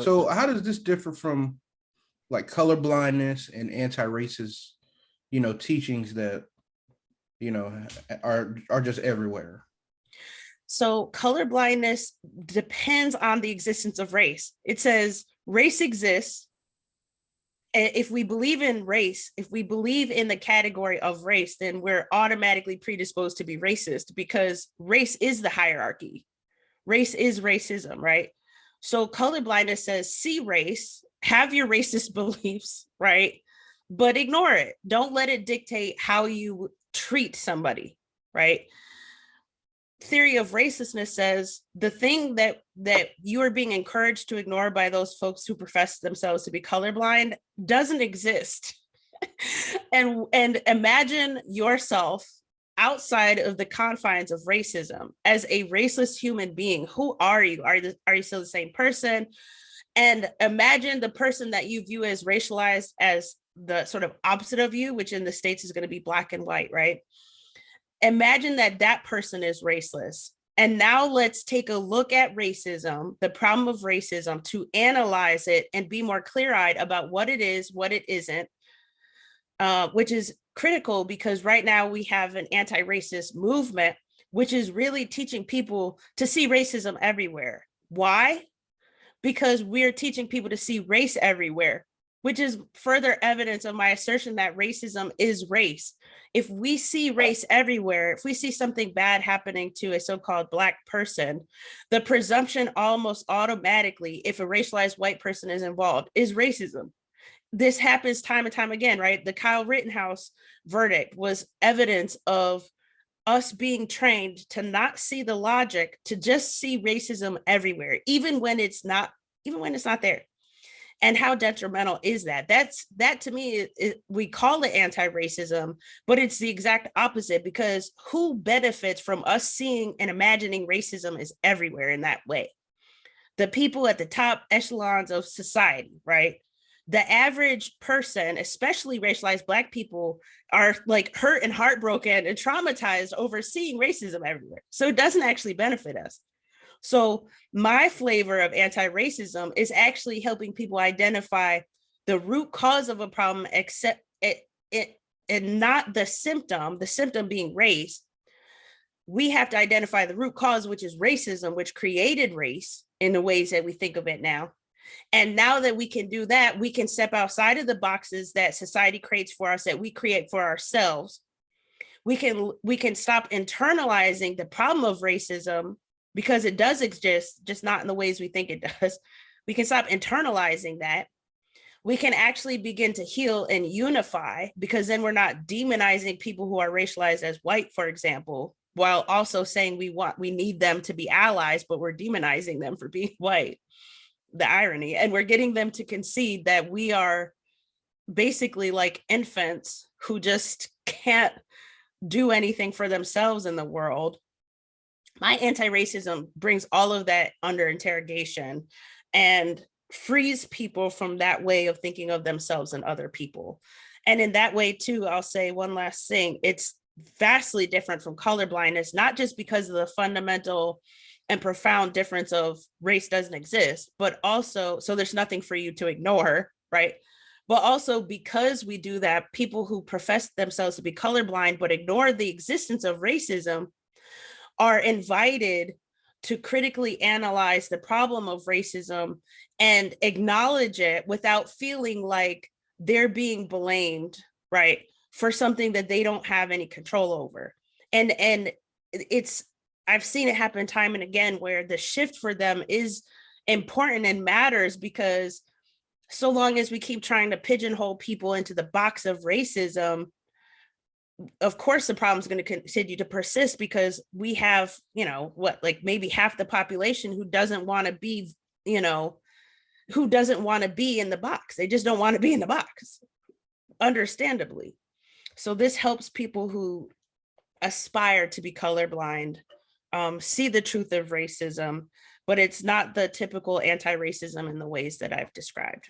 So how does this differ from like color blindness and anti-racist, teachings that, are just everywhere? So color blindness depends on the existence of race. It says race exists. If we believe in race, if we believe in the category of race, then we're automatically predisposed to be racist because race is the hierarchy. Race is racism, right? So color blindness says see race, have your racist beliefs, right? But ignore it. Don't let it dictate how you treat somebody, right? Theory of racelessness says the thing that you are being encouraged to ignore by those folks who profess themselves to be colorblind doesn't exist. And imagine yourself outside of the confines of racism as a raceless human being. Who are you? Are you still the same person? And imagine the person that you view as racialized as the sort of opposite of you, which in the States is going to be black and white, right? Imagine that that person is raceless. And now let's take a look at racism, the problem of racism, to analyze it and be more clear-eyed about what it is, what it isn't, which is critical because right now we have an anti-racist movement, which is really teaching people to see racism everywhere. Why? Because we're teaching people to see race everywhere, which is further evidence of my assertion that racism is race. If we see race everywhere, if we see something bad happening to a so-called Black person, the presumption almost automatically, if a racialized white person is involved, is racism. This happens time and time again, right? The Kyle Rittenhouse verdict was evidence of us being trained to not see the logic, to just see racism everywhere, even when it's not there. And how detrimental is that? That to me, we call it anti-racism, but it's the exact opposite, because who benefits from us seeing and imagining racism is everywhere in that way? The people at the top echelons of society, right? The average person, especially racialized Black people, are like hurt and heartbroken and traumatized over seeing racism everywhere. So it doesn't actually benefit us. So my flavor of anti-racism is actually helping people identify the root cause of a problem, except it and not the symptom being race. We have to identify the root cause, which is racism, which created race in the ways that we think of it now. And now that we can do that, we can step outside of the boxes that society creates for us, that we create for ourselves. We can stop internalizing the problem of racism, because it does exist, just not in the ways we think it does. We can stop internalizing that. We can actually begin to heal and unify, because then we're not demonizing people who are racialized as white, for example, while also saying we need them to be allies, but we're demonizing them for being white. The irony. And we're getting them to concede that we are basically like infants who just can't do anything for themselves in the world. My anti-racism brings all of that under interrogation and frees people from that way of thinking of themselves and other people. And in that way too, I'll say one last thing, it's vastly different from colorblindness, not just because of the fundamental and profound difference of race doesn't exist, but also, so there's nothing for you to ignore, right? But also because we do that, people who profess themselves to be colorblind but ignore the existence of racism are invited to critically analyze the problem of racism and acknowledge it without feeling like they're being blamed, right, for something that they don't have any control over. And it's, I've seen it happen time and again where the shift for them is important and matters, because so long as we keep trying to pigeonhole people into the box of racism, of course the problem is going to continue to persist, because we have, like maybe half the population who doesn't want to be, who doesn't want to be in the box. They just don't want to be in the box, understandably. So this helps people who aspire to be colorblind see the truth of racism, but it's not the typical anti-racism in the ways that I've described.